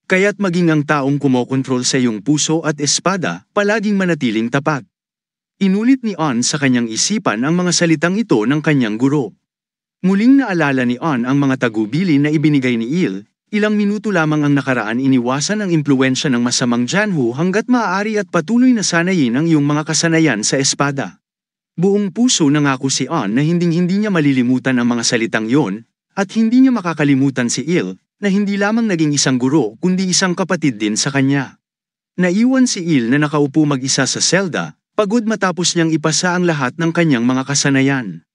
Kaya't maging ang taong kumokontrol sa iyong puso at espada, palaging manatiling tapat. Inulit ni On sa kanyang isipan ang mga salitang ito ng kanyang guro. Muling naalala ni On ang mga tagubili na ibinigay ni Il, ilang minuto lamang ang nakaraan iniwasan ang impluwensya ng masamang Jianhu hanggat maaari at patuloy na sanayin ang iyong mga kasanayan sa espada. Buong puso nangako si On na hinding-hindi niya malilimutan ang mga salitang yon, at hindi niya makakalimutan si Il, na hindi lamang naging isang guro kundi isang kapatid din sa kanya. Naiwan si Il na nakaupo mag-isa sa selda, pagod matapos niyang ipasa ang lahat ng kanyang mga kasanayan.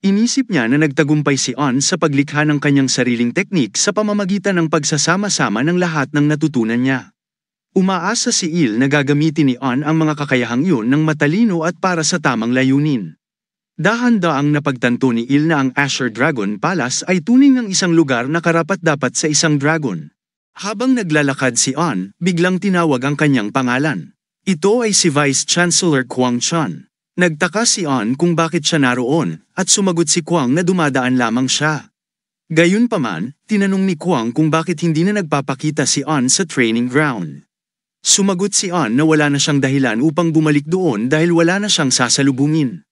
Inisip niya na nagtagumpay si On sa paglikha ng kanyang sariling teknik sa pamamagitan ng pagsasama-sama ng lahat ng natutunan niya. Umaasa si Il na gagamitin ni On ang mga kakayahang iyon ng matalino at para sa tamang layunin. Dahan-daang napagtanto ni Il na ang Asher Dragon Palace ay tunay ng isang lugar na karapat-dapat sa isang dragon. Habang naglalakad si On, biglang tinawag ang kanyang pangalan. Ito ay si Vice Chancellor Kwang Chun. Nagtaka si On kung bakit siya naroon, at sumagot si Kwang na dumadaan lamang siya. Gayunpaman, tinanong ni Kwang kung bakit hindi na nagpapakita si On sa training ground. Sumagot si On na wala na siyang dahilan upang bumalik doon dahil wala na siyang sasalubungin.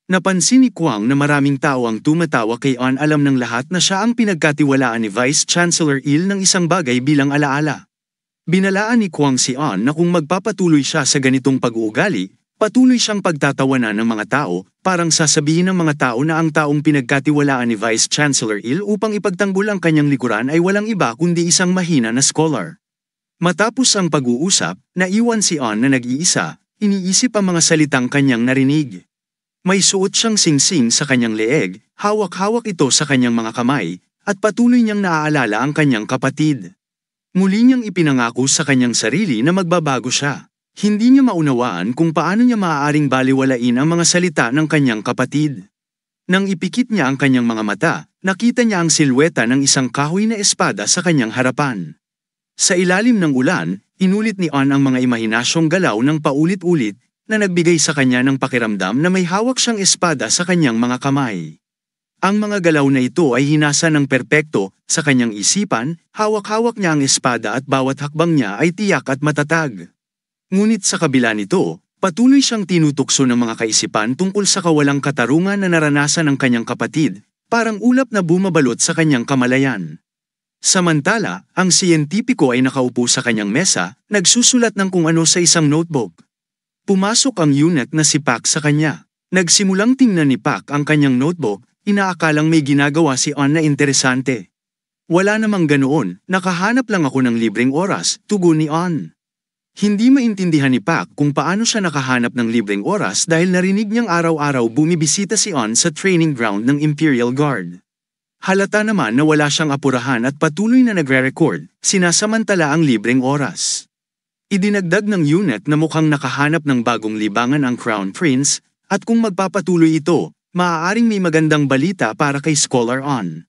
Napansin ni Kwang na maraming tao ang tumatawa kay On, alam ng lahat na siya ang pinagkatiwalaan ni Vice Chancellor Il ng isang bagay bilang alaala. Binalaan ni Kwang si On na kung magpapatuloy siya sa ganitong pag-uugali, patuloy siyang pagtatawanan ng mga tao, parang sasabihin ng mga tao na ang taong pinagkatiwalaan ni Vice Chancellor Il upang ipagtanggol ang kanyang likuran ay walang iba kundi isang mahina na scholar. Matapos ang pag-uusap, naiwan si On na nag-iisa, iniisip ang mga salitang kanyang narinig. May suot siyang singsing sa kanyang leeg, hawak-hawak ito sa kanyang mga kamay, at patuloy niyang naaalala ang kanyang kapatid. Muli niyang ipinangako sa kanyang sarili na magbabago siya. Hindi niya maunawaan kung paano niya maaaring baliwalain ang mga salita ng kanyang kapatid. Nang ipikit niya ang kanyang mga mata, nakita niya ang silweta ng isang kahoy na espada sa kanyang harapan. Sa ilalim ng ulan, inulit ni On ang mga imahinasyong galaw ng paulit-ulit, na nagbigay sa kanya ng pakiramdam na may hawak siyang espada sa kanyang mga kamay. Ang mga galaw na ito ay hinasa ng perpekto, sa kanyang isipan, hawak-hawak niya ang espada at bawat hakbang niya ay tiyak at matatag. Ngunit sa kabila nito, patuloy siyang tinutukso ng mga kaisipan tungkol sa kawalang katarungan na naranasan ng kanyang kapatid, parang ulap na bumabalot sa kanyang kamalayan. Samantala, ang siyentipiko ay nakaupo sa kanyang mesa, nagsusulat ng kung ano sa isang notebook. Pumasok ang eunuch na si Pak sa kanya. Nagsimulang tingnan ni Pak ang kanyang notebook, inaakalang may ginagawa si On na interesante. Wala namang ganoon, nakahanap lang ako ng libreng oras, tugon ni On. Hindi maintindihan ni Pak kung paano siya nakahanap ng libreng oras dahil narinig niyang araw-araw bumibisita si On sa training ground ng Imperial Guard. Halata naman na wala siyang apurahan at patuloy na nagre-record, sinasamantala ang libreng oras. Idinagdag ng eunuch na mukhang nakahanap ng bagong libangan ang Crown Prince, at kung magpapatuloy ito, maaaring may magandang balita para kay Scholar On.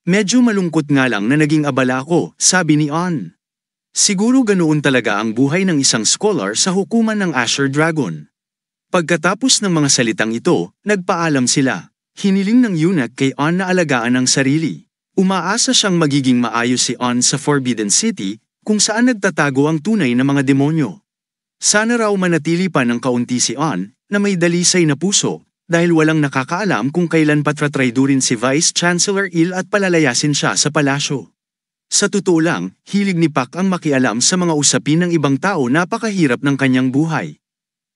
Medyo malungkot nga lang na naging abala ako, sabi ni On. Siguro ganoon talaga ang buhay ng isang scholar sa hukuman ng Asher Dragon. Pagkatapos ng mga salitang ito, nagpaalam sila. Hiniling ng eunuch kay On na alagaan ang sarili. Umaasa siyang magiging maayos si On sa Forbidden City, kung saan nagtatago ang tunay na mga demonyo. Sana raw manatili pa ng kaunti si On, na may dalisay na puso, dahil walang nakakaalam kung kailan patratraydurin si Vice Chancellor Il at palalayasin siya sa palasyo. Sa totoo lang, hilig ni Pak ang makialam sa mga usapin ng ibang tao, napakahirap ng kanyang buhay.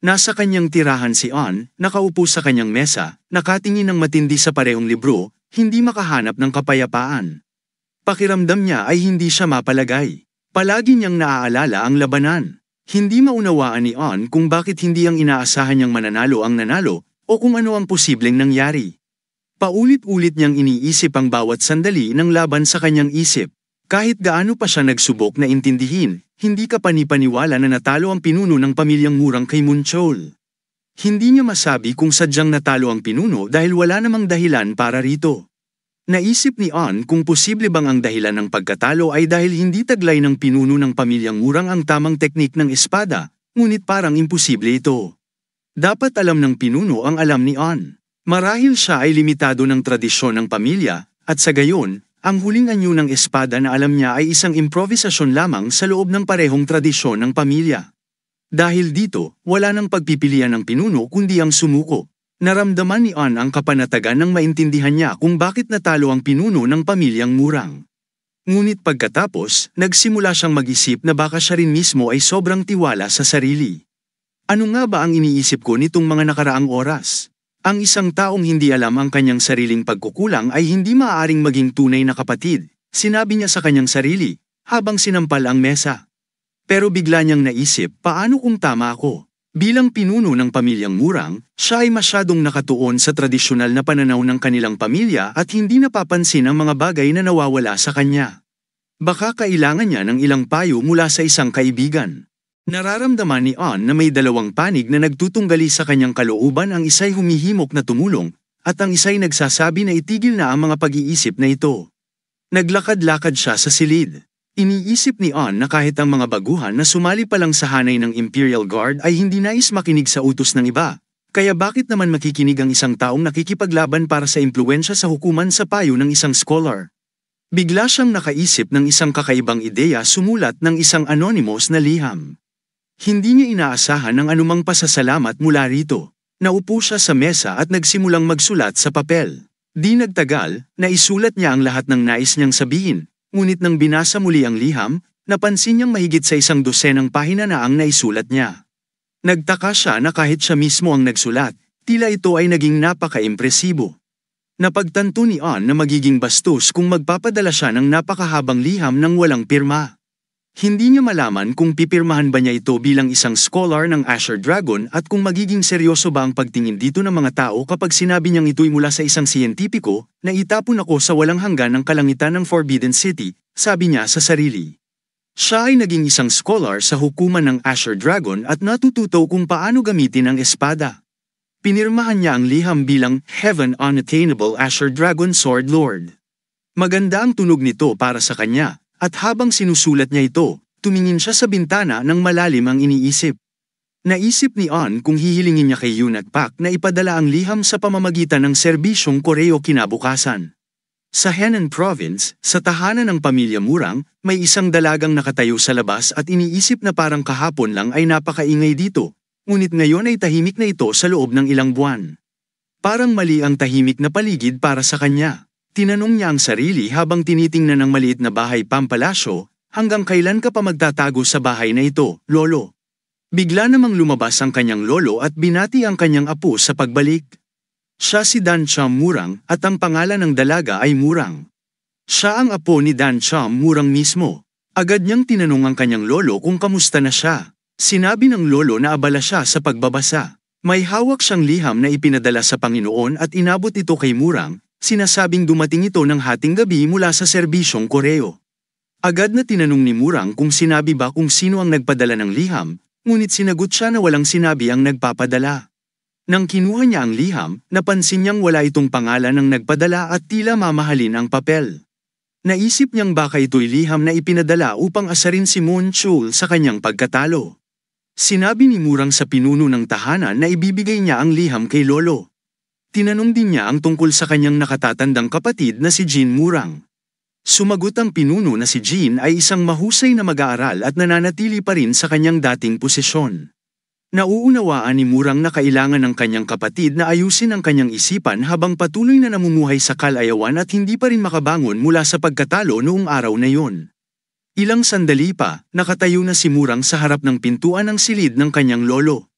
Nasa kanyang tirahan si On, nakaupo sa kanyang mesa, nakatingin ng matindi sa parehong libro, hindi makahanap ng kapayapaan. Pakiramdam niya ay hindi siya mapalagay. Palagi niyang naaalala ang labanan. Hindi maunawaan ni On kung bakit hindi ang inaasahan niyang mananalo ang nanalo, o kung ano ang posibleng nangyari. Paulit-ulit niyang iniisip ang bawat sandali ng laban sa kanyang isip. Kahit gaano pa siya nagsubok na intindihin, hindi ka panipaniwala na natalo ang pinuno ng pamilyang Murang kay Munchol. Hindi niya masabi kung sadyang natalo ang pinuno dahil wala namang dahilan para rito. Naisip ni On kung posible bang ang dahilan ng pagkatalo ay dahil hindi taglay ng pinuno ng pamilyang Murang ang tamang teknik ng espada, ngunit parang imposible ito. Dapat alam ng pinuno ang alam ni On. Marahil siya ay limitado ng tradisyon ng pamilya, at sa gayon, Ang huling anyo ng espada na alam niya ay isang improvisasyon lamang sa loob ng parehong tradisyon ng pamilya. Dahil dito, wala nang pagpipilian ng pinuno kundi ang sumuko. Naramdaman ni An ang kapanatagan nang maintindihan niya kung bakit natalo ang pinuno ng pamilyang Murang. Ngunit pagkatapos, nagsimula siyang mag-isip na baka siya rin mismo ay sobrang tiwala sa sarili. Ano nga ba ang iniisip ko nitong mga nakaraang oras? Ang isang taong hindi alam ang kanyang sariling pagkukulang ay hindi maaaring maging tunay na kapatid, sinabi niya sa kanyang sarili, habang sinampal ang mesa. Pero bigla niyang naisip, paano kung tama ako? Bilang pinuno ng pamilyang Murang, siya ay masyadong nakatuon sa tradisyonal na pananaw ng kanilang pamilya at hindi napapansin ang mga bagay na nawawala sa kanya. Baka kailangan niya ng ilang payo mula sa isang kaibigan. Nararamdaman ni An na may dalawang panig na nagtutunggali sa kanyang kalooban, ang isa'y humihimok na tumulong, at ang isa'y nagsasabi na itigil na ang mga pag-iisip na ito. Naglakad-lakad siya sa silid. Iniisip ni An na kahit ang mga baguhan na sumali pa lang sa hanay ng Imperial Guard ay hindi nais makinig sa utos ng iba, kaya bakit naman makikinig ang isang taong nakikipaglaban para sa impluwensya sa hukuman sa payo ng isang scholar? Bigla siyang nakaisip ng isang kakaibang ideya, sumulat ng isang anonymous na liham. Hindi niya inaasahan ang anumang pasasalamat mula rito. Naupo siya sa mesa at nagsimulang magsulat sa papel. Di nagtagal, naisulat niya ang lahat ng nais niyang sabihin. Ngunit nang binasa muli ang liham, napansin niyang mahigit sa 100 pahina na ang naisulat niya. Nagtaka siya na kahit siya mismo ang nagsulat, tila ito ay naging napaka-impresibo. Napagtanto ni An na magiging bastos kung magpapadala siya ng napakahabang liham ng walang pirma. Hindi niya malaman kung pipirmahan ba niya ito bilang isang scholar ng Asher Dragon at kung magiging seryoso ba ang pagtingin dito ng mga tao kapag sinabi niyang ito'y mula sa isang siyentipiko na itapon ako sa walang hanggan ng kalangitan ng Forbidden City, sabi niya sa sarili. Siya ay naging isang scholar sa hukuman ng Asher Dragon at natututo kung paano gamitin ang espada. Pinirmahan niya ang liham bilang Heaven Unattainable Asher Dragon Sword Lord. Maganda ang tunog nito para sa kanya. At habang sinusulat niya ito, tumingin siya sa bintana ng malalim ang iniisip. Naisip ni An kung hihilingin niya kay Yunat Pak na ipadala ang liham sa pamamagitan ng serbisyong koreo kinabukasan. Sa Henan Province, sa tahanan ng pamilya Murang, may isang dalagang nakatayo sa labas at iniisip na parang kahapon lang ay napakaingay dito, ngunit ngayon ay tahimik na ito sa loob ng ilang buwan. Parang mali ang tahimik na paligid para sa kanya. Tinanong niya ang sarili habang tinitingnan ang maliit na bahay pampalasyo, hanggang kailan ka pa magtatago sa bahay na ito, lolo? Bigla namang lumabas ang kanyang lolo at binati ang kanyang apo sa pagbalik. Siya si Dan Cham Murang at ang pangalan ng dalaga ay Murang. Siya ang apo ni Dan Cham Murang mismo. Agad niyang tinanong ang kanyang lolo kung kamusta na siya. Sinabi ng lolo na abala siya sa pagbabasa. May hawak siyang liham na ipinadala sa Panginoon at inabot ito kay Murang. Sinasabing dumating ito ng hating gabi mula sa serbisyong koreo. Agad na tinanong ni Murang kung sinabi ba kung sino ang nagpadala ng liham, ngunit sinagot siya na walang sinabi ang nagpapadala. Nang kinuha niya ang liham, napansin niyang wala itong pangalan ng nagpadala at tila mamahalin ang papel. Naisip niyang baka ito'y liham na ipinadala upang asarin si Moon Chul sa kanyang pagkatalo. Sinabi ni Murang sa pinuno ng tahanan na ibibigay niya ang liham kay lolo. Tinanong din niya ang tungkol sa kanyang nakatatandang kapatid na si Jean Murang. Sumagot ang pinuno na si Jean ay isang mahusay na mag-aaral at nananatili pa rin sa kanyang dating posisyon. Nauunawaan ni Murang na kailangan ng kanyang kapatid na ayusin ang kanyang isipan habang patuloy na namumuhay sa kalayawan at hindi pa rin makabangon mula sa pagkatalo noong araw na yon. Ilang sandali pa, nakatayo na si Murang sa harap ng pintuan ng silid ng kanyang lolo.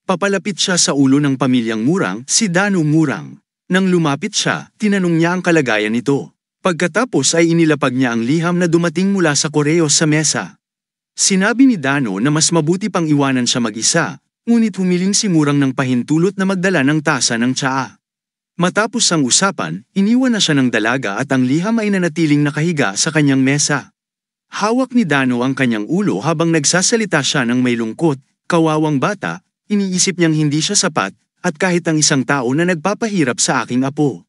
Papalapit siya sa ulo ng pamilyang Murang, si Dano Murang. Nang lumapit siya, tinanong niya ang kalagayan nito. Pagkatapos ay inilapag niya ang liham na dumating mula sa koreo sa mesa. Sinabi ni Dano na mas mabuti pang iwanan siya mag-isa, ngunit humiling si Murang ng pahintulot na magdala ng tasa ng tsaa. Matapos ang usapan, iniwan na siya ng dalaga at ang liham ay nanatiling nakahiga sa kanyang mesa. Hawak ni Dano ang kanyang ulo habang nagsasalita siya ng may lungkot, kawawang bata. Iniisip niyang hindi siya sapat, at kahit ang isang tao na nagpapahirap sa aking apo.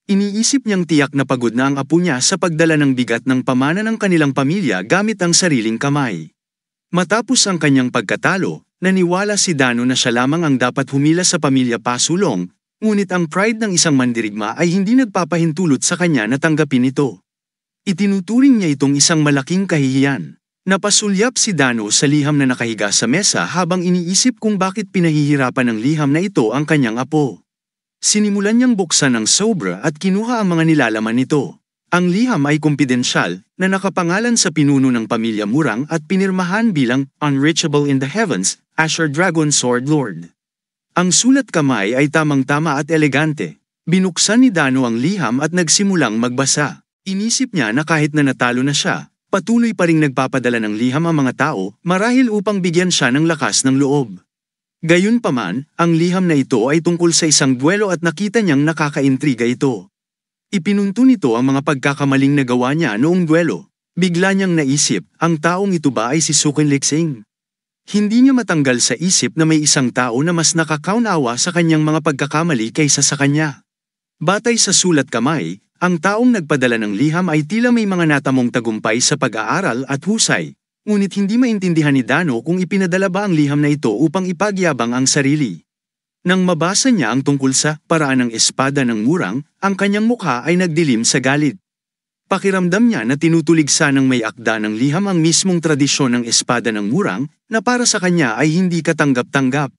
Iniisip niyang tiyak na pagod na ang apo niya sa pagdala ng bigat ng pamana ng kanilang pamilya gamit ang sariling kamay. Matapos ang kanyang pagkatalo, naniwala si Dano na siya lamang ang dapat humila sa pamilya Pasulong, ngunit ang pride ng isang mandirigma ay hindi nagpapahintulot sa kanya na tanggapin ito. Itinuturing niya itong isang malaking kahihiyan. Napasulyap si Dano sa liham na nakahiga sa mesa habang iniisip kung bakit pinahihirapan ng liham na ito ang kanyang apo. Sinimulan niyang buksan ang sobra at kinuha ang mga nilalaman nito. Ang liham ay kumpidensyal na nakapangalan sa pinuno ng pamilya Murang at pinirmahan bilang Unreachable in the Heavens, Asher Dragon Sword Lord. Ang sulat kamay ay tamang-tama at elegante. Binuksan ni Dano ang liham at nagsimulang magbasa. Inisip niya na kahit na natalo na siya, patuloy pa ring nagpapadala ng liham ang mga tao marahil upang bigyan siya ng lakas ng loob. Gayunpaman, ang liham na ito ay tungkol sa isang duelo at nakita niyang nakakaintriga ito. Ipinunto nito ang mga pagkakamaling nagawa niya noong duelo. Bigla niyang naisip, ang taong ito ba ay si Sukin Lixing? Hindi niya matanggal sa isip na may isang tao na mas nakakaunawa sa kanyang mga pagkakamali kaysa sa kanya. Batay sa sulat kamay, ang taong nagpadala ng liham ay tila may mga natamong tagumpay sa pag-aaral at husay, ngunit hindi maintindihan ni Dano kung ipinadala ba ang liham na ito upang ipagyabang ang sarili. Nang mabasa niya ang tungkol sa paraan ng espada ng Murang, ang kanyang mukha ay nagdilim sa galit. Pakiramdam niya na tinutuligsa ng may akda ng liham ang mismong tradisyon ng espada ng Murang na para sa kanya ay hindi katanggap-tanggap.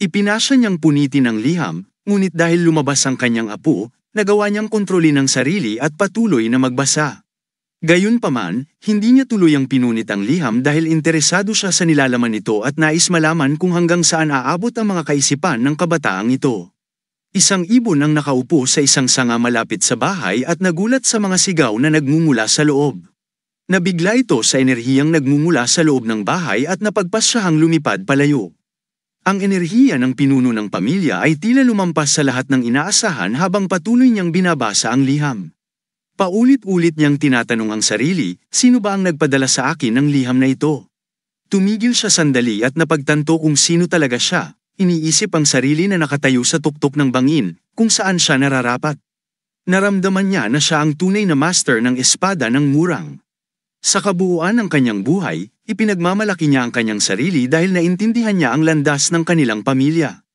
Ipinasya niyang punitin ang liham, ngunit dahil lumabas ang kanyang apo, nagawa niyang kontrolin ang sarili at patuloy na magbasa. Gayunpaman, hindi niya tuluyang pinunit ang liham dahil interesado siya sa nilalaman nito at nais malaman kung hanggang saan aabot ang mga kaisipan ng kabataang ito. Isang ibon ang nakaupo sa isang sanga malapit sa bahay at nagulat sa mga sigaw na nagmumula sa loob. Nabigla ito sa enerhiyang nagmumula sa loob ng bahay at napagpasyahang lumipad palayo. Ang enerhiya ng pinuno ng pamilya ay tila lumampas sa lahat ng inaasahan habang patuloy niyang binabasa ang liham. Paulit-ulit niyang tinatanong ang sarili, sino ba ang nagpadala sa akin ng liham na ito? Tumigil siya sandali at napagtanto kung sino talaga siya. Iniisip ang sarili na nakatayo sa tuktok ng bangin, kung saan siya nararapat. Naramdaman niya na siya ang tunay na master ng espada ng Murang. Sa kabuuan ng kanyang buhay, ipinagmamalaki niya ang kanyang sarili dahil naintindihan niya ang landas ng kanilang pamilya.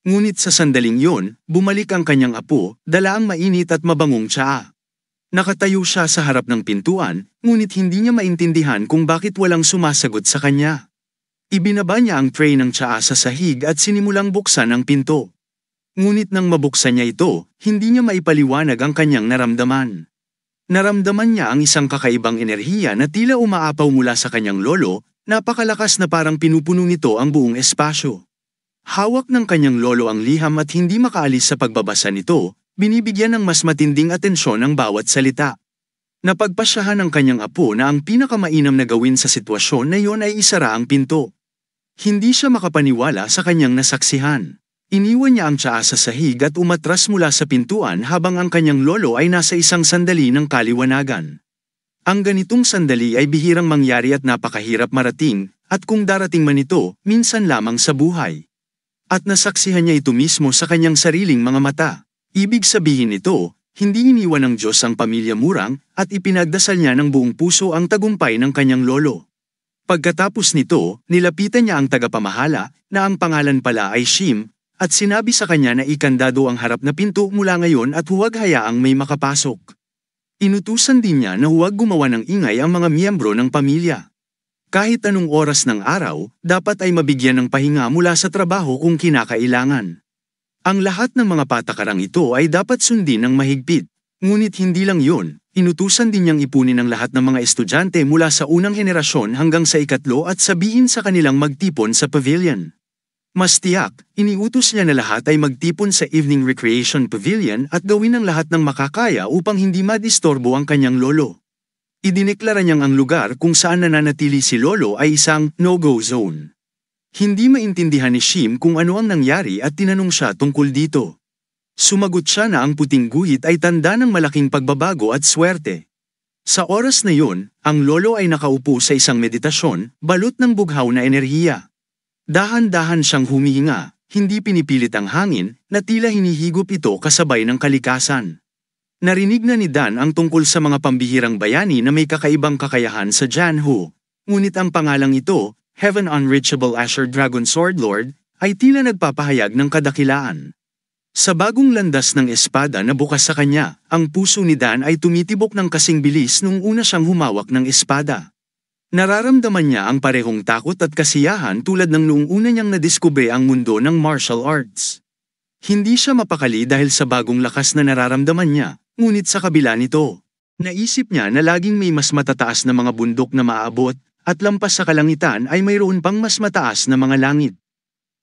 Ngunit sa sandaling yon, bumalik ang kanyang apo, dala ang mainit at mabangong tsaa. Nakatayo siya sa harap ng pintuan, ngunit hindi niya maintindihan kung bakit walang sumasagot sa kanya. Ibinaba niya ang tray ng tsaa sa sahig at sinimulang buksan ang pinto. Ngunit nang mabuksan niya ito, hindi niya maipaliwanag ang kanyang naramdaman. Naramdaman niya ang isang kakaibang enerhiya na tila umaapaw mula sa kanyang lolo, napakalakas na parang pinupuno nito ang buong espasyo. Hawak ng kanyang lolo ang liham at hindi makaalis sa pagbabasa nito, binibigyan ng mas matinding atensyon ang bawat salita. Napagpasyahan ng kanyang apo na ang pinakamainam na gawin sa sitwasyon na iyon ay isara ang pinto. Hindi siya makapaniwala sa kanyang nasaksihan. Iniwan niya ang tsaa sa sahig at umatras mula sa pintuan habang ang kanyang lolo ay nasa isang sandali ng kaliwanagan. Ang ganitong sandali ay bihirang mangyari at napakahirap marating, at kung darating man ito, minsan lamang sa buhay. At nasaksihan niya ito mismo sa kanyang sariling mga mata. Ibig sabihin nito, hindi iniwan ng Diyos ang pamilya Murang at ipinagdasal niya ng buong puso ang tagumpay ng kanyang lolo. Pagkatapos nito, nilapitan niya ang tagapamahala na ang pangalan pala ay Shim at sinabi sa kanya na ikandado ang harap na pinto mula ngayon at huwag hayaang may makapasok. Inutusan din niya na huwag gumawa ng ingay ang mga miyembro ng pamilya. Kahit anong oras ng araw, dapat ay mabigyan ng pahinga mula sa trabaho kung kinakailangan. Ang lahat ng mga patakarang ito ay dapat sundin ng mahigpit. Ngunit hindi lang yun, inutusan din niyang ipunin ang lahat ng mga estudyante mula sa unang henerasyon hanggang sa ikatlo at sabihin sa kanilang magtipon sa pavilion. Mas tiyak, iniutos niya na lahat ay magtipon sa evening recreation pavilion at gawin ang lahat ng makakaya upang hindi madistorbo ang kanyang lolo. Idineklara niyang ang lugar kung saan nananatili si lolo ay isang no-go zone. Hindi maintindihan ni Shim kung ano ang nangyari at tinanong siya tungkol dito. Sumagot siya na ang puting guhit ay tanda ng malaking pagbabago at swerte. Sa oras na yun, ang lolo ay nakaupo sa isang meditasyon, balot ng bughaw na enerhiya. Dahan-dahan siyang humihinga, hindi pinipilit ang hangin, na tila hinihigop ito kasabay ng kalikasan. Narinig na ni Dan ang tungkol sa mga pambihirang bayani na may kakaibang kakayahan sa Janhu. Ngunit ang pangalang ito, Heaven Unreachable Asher Dragon Sword Lord, ay tila nagpapahayag ng kadakilaan. Sa bagong landas ng espada na bukas sa kanya, ang puso ni Dan ay tumitibok ng kasing bilis nung una siyang humawak ng espada. Nararamdaman niya ang parehong takot at kasiyahan tulad ng noong una niyang nadiskubre ang mundo ng martial arts. Hindi siya mapakali dahil sa bagong lakas na nararamdaman niya, ngunit sa kabila nito, naisip niya na laging may mas matataas na mga bundok na maaabot, at lampas sa kalangitan ay mayroon pang mas mataas na mga langit.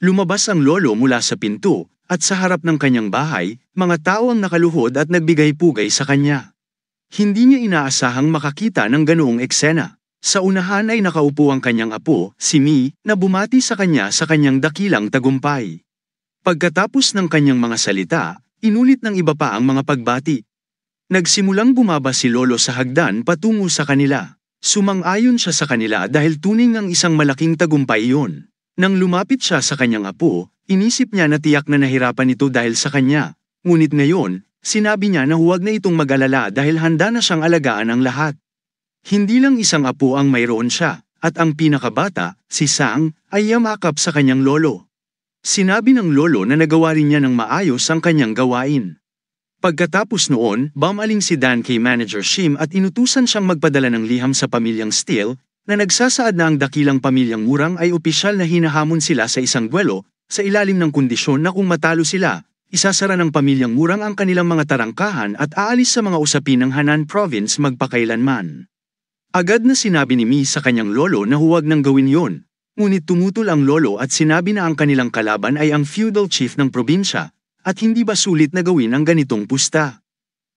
Lumabas ang lolo mula sa pinto, at sa harap ng kanyang bahay, mga tao ang nakaluhod at nagbigay-pugay sa kanya. Hindi niya inaasahang makakita ng ganoong eksena. Sa unahan ay nakaupo ang kanyang apo, si Mi, na bumati sa kanya sa kanyang dakilang tagumpay. Pagkatapos ng kanyang mga salita, inulit ng iba pa ang mga pagbati. Nagsimulang bumaba si lolo sa hagdan patungo sa kanila. Sumang-ayon siya sa kanila dahil tunay ngang isang malaking tagumpay iyon. Nang lumapit siya sa kanyang apo, inisip niya na tiyak na nahirapan ito dahil sa kanya. Ngunit ngayon, sinabi niya na huwag na itong mag-alala dahil handa na siyang alagaan ang lahat. Hindi lang isang apo ang mayroon siya, at ang pinakabata, si Sang, ay yamakap sa kanyang lolo. Sinabi ng lolo na nagawa rin niya ng maayos ang kanyang gawain. Pagkatapos noon, bumaling si Dan kay Manager Shim at inutusan siyang magpadala ng liham sa pamilyang Steele, na nagsasaad na ang dakilang pamilyang Murang ay opisyal na hinahamon sila sa isang duelo, sa ilalim ng kondisyon na kung matalo sila, isasara ng pamilyang Murang ang kanilang mga tarangkahan at aalis sa mga usapin ng Hanan Province magpakailanman. Agad na sinabi ni Mi sa kanyang lolo na huwag nang gawin yon, ngunit tumutol ang lolo at sinabi na ang kanilang kalaban ay ang feudal chief ng probinsya, at hindi ba sulit na gawin ang ganitong pusta?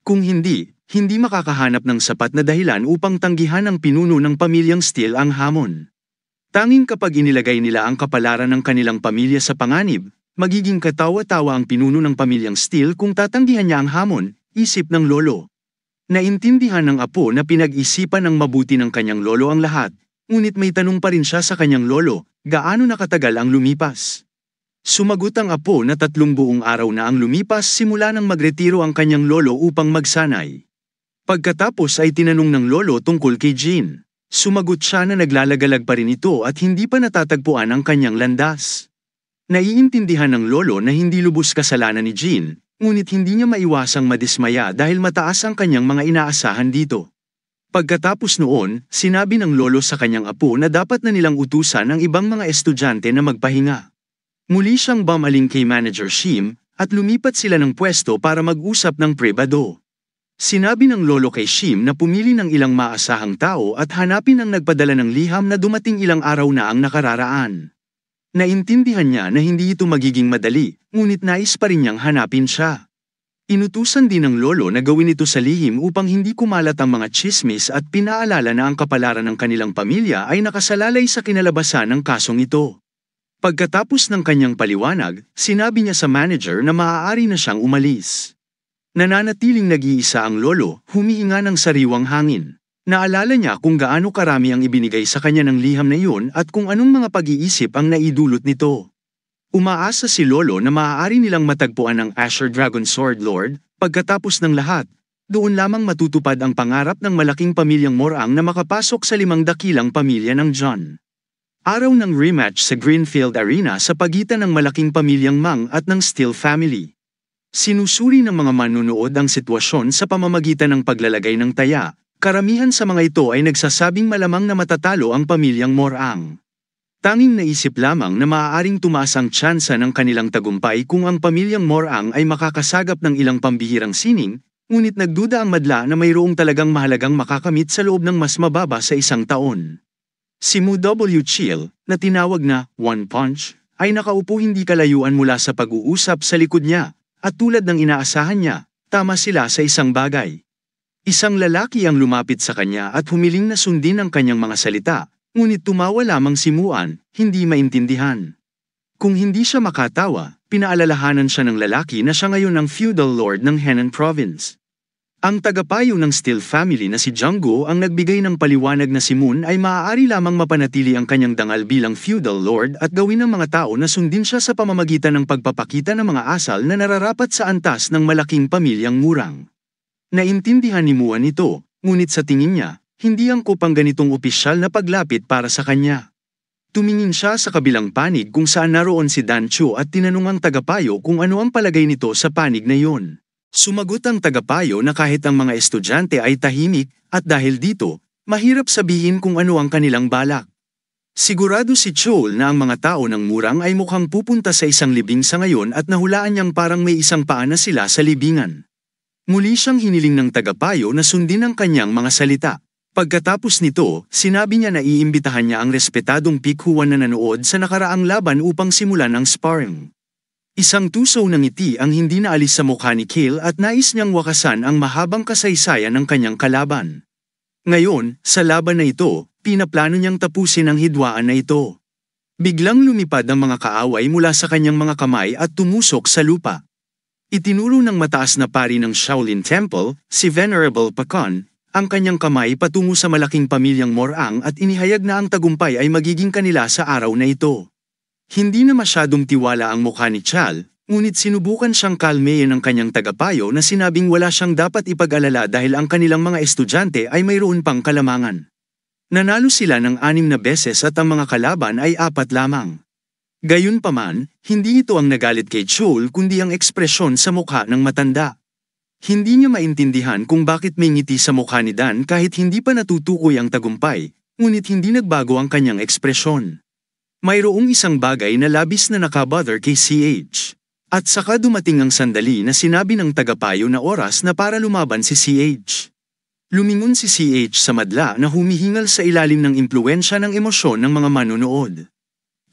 Kung hindi makakahanap ng sapat na dahilan upang tanggihan ng pinuno ng pamilyang Steele ang hamon. Tanging kapag inilagay nila ang kapalaran ng kanilang pamilya sa panganib, magiging katawa-tawa ang pinuno ng pamilyang Steele kung tatanggihan niya ang hamon, isip ng lolo. Naintindihan ng apo na pinag-isipan ng mabuti ng kanyang lolo ang lahat, ngunit may tanong pa rin siya sa kanyang lolo, gaano nakatagal ang lumipas? Sumagot ang apo na 3 buong araw na ang lumipas simula nang magretiro ang kanyang lolo upang magsanay. Pagkatapos ay tinanong ng lolo tungkol kay Jean. Sumagot siya na naglalagalag pa rin ito at hindi pa natatagpuan ang kanyang landas. Naiintindihan ng lolo na hindi lubos kasalanan ni Jean, ngunit hindi niya maiwasang madismaya dahil mataas ang kanyang mga inaasahan dito. Pagkatapos noon, sinabi ng lolo sa kanyang apo na dapat na nilang utusan ang ibang mga estudyante na magpahinga. Muli siyang bumaling kay Manager Shim, at lumipat sila ng pwesto para mag-usap ng pribado. Sinabi ng lolo kay Shim na pumili ng ilang maasahang tao at hanapin ang nagpadala ng liham na dumating ilang araw na ang nakararaan. Naintindihan niya na hindi ito magiging madali, ngunit nais pa rin niyang hanapin siya. Inutusan din ng lolo na gawin ito sa lihim upang hindi kumalat ang mga tsismis at pinaalala na ang kapalaran ng kanilang pamilya ay nakasalalay sa kinalabasan ng kasong ito. Pagkatapos ng kanyang paliwanag, sinabi niya sa manager na maaari na siyang umalis. Nananatiling nag-iisa ang lolo, humihinga ng sariwang hangin. Naalala niya kung gaano karami ang ibinigay sa kanya ng liham na iyon at kung anong mga pag-iisip ang naidulot nito. Umaasa si lolo na maaari nilang matagpuan ang Asher Dragon Sword Lord, pagkatapos ng lahat, doon lamang matutupad ang pangarap ng malaking pamilyang Morang na makapasok sa 5 dakilang pamilya ng John. Araw ng rematch sa Greenfield Arena sa pagitan ng malaking pamilyang Mang at ng Steele family. Sinusuri ng mga manunood ang sitwasyon sa pamamagitan ng paglalagay ng taya. Karamihan sa mga ito ay nagsasabing malamang na matatalo ang pamilyang Morang. Tanging naisip lamang na maaaring tumaas ang tsansa ng kanilang tagumpay kung ang pamilyang Morang ay makakasagap ng ilang pambihirang sining, ngunit nagduda ang madla na mayroong talagang mahalagang makakamit sa loob ng mas mababa sa 1 taon. Si Mu W. Chill, na tinawag na One Punch, ay nakaupo hindi kalayuan mula sa pag-uusap sa likod niya, at tulad ng inaasahan niya, tama sila sa isang bagay. Isang lalaki ang lumapit sa kanya at humiling na sundin ang kanyang mga salita, ngunit tumawa lamang si Muan, hindi maintindihan. Kung hindi siya makatawa, pinaalalahanan siya ng lalaki na siya ngayon ang feudal lord ng Henan Province. Ang tagapayo ng Steele family na si Django ang nagbigay ng paliwanag na si Moon ay maaari lamang mapanatili ang kanyang dangal bilang feudal lord at gawin ng mga tao na sundin siya sa pamamagitan ng pagpapakita ng mga asal na nararapat sa antas ng malaking pamilyang Murang. Naintindihan ni Muan ito, ngunit sa tingin niya, hindi angkop ang ganitong opisyal na paglapit para sa kanya. Tumingin siya sa kabilang panig kung saan naroon si Dan Chu at tinanong ang tagapayo kung ano ang palagay nito sa panig na iyon. Sumagot ang tagapayo na kahit ang mga estudyante ay tahimik, at dahil dito, mahirap sabihin kung ano ang kanilang balak. Sigurado si Chol na ang mga tao ng Murang ay mukhang pupunta sa isang libing sa ngayon at nahulaan niyang parang may isang paa na sila sa libingan. Muli siyang hiniling ng tagapayo na sundin ang kanyang mga salita. Pagkatapos nito, sinabi niya na iimbitahan niya ang respetadong pikhuan na nanood sa nakaraang laban upang simulan ang sparring. Isang tusaw ng ngiti ang hindi naalis sa mukha ni Kale at nais niyang wakasan ang mahabang kasaysayan ng kanyang kalaban. Ngayon, sa laban na ito, pinaplano niyang tapusin ang hidwaan na ito. Biglang lumipad ang mga kaaway mula sa kanyang mga kamay at tumusok sa lupa. Itinuro ng mataas na pari ng Shaolin Temple, si Venerable Pakon, ang kanyang kamay patungo sa malaking pamilyang Morang at inihayag na ang tagumpay ay magiging kanila sa araw na ito. Hindi na masyadong tiwala ang mukha ni Chal, ngunit sinubukan siyang kalmeyin ng kanyang tagapayo na sinabing wala siyang dapat ipag-alala dahil ang kanilang mga estudyante ay mayroon pang kalamangan. Nanalo sila ng 6 na beses at ang mga kalaban ay 4 lamang. Gayunpaman, hindi ito ang nagalit kay Chol kundi ang ekspresyon sa mukha ng matanda. Hindi niya maintindihan kung bakit may ngiti sa mukha ni Dan kahit hindi pa natutukoy ang tagumpay, ngunit hindi nagbago ang kanyang ekspresyon. Mayroong isang bagay na labis na nakabother kay CH. At saka dumating ang sandali na sinabi ng tagapayo na oras na para lumaban si CH. Lumingon si CH sa madla na humihingal sa ilalim ng impluwensya ng emosyon ng mga manonood.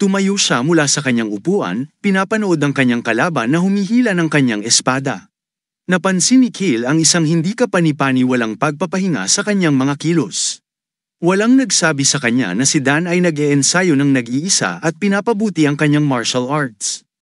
Tumayo siya mula sa kanyang upuan, pinapanood ang kanyang kalaban na humihila ng kanyang espada. Napansin ni Kale ang isang hindi kapani-paniwalang pagpapahinga sa kanyang mga kilos. Walang nagsabi sa kanya na si Dan ay nag-eensayo ng nag-iisa at pinapabuti ang kanyang martial arts.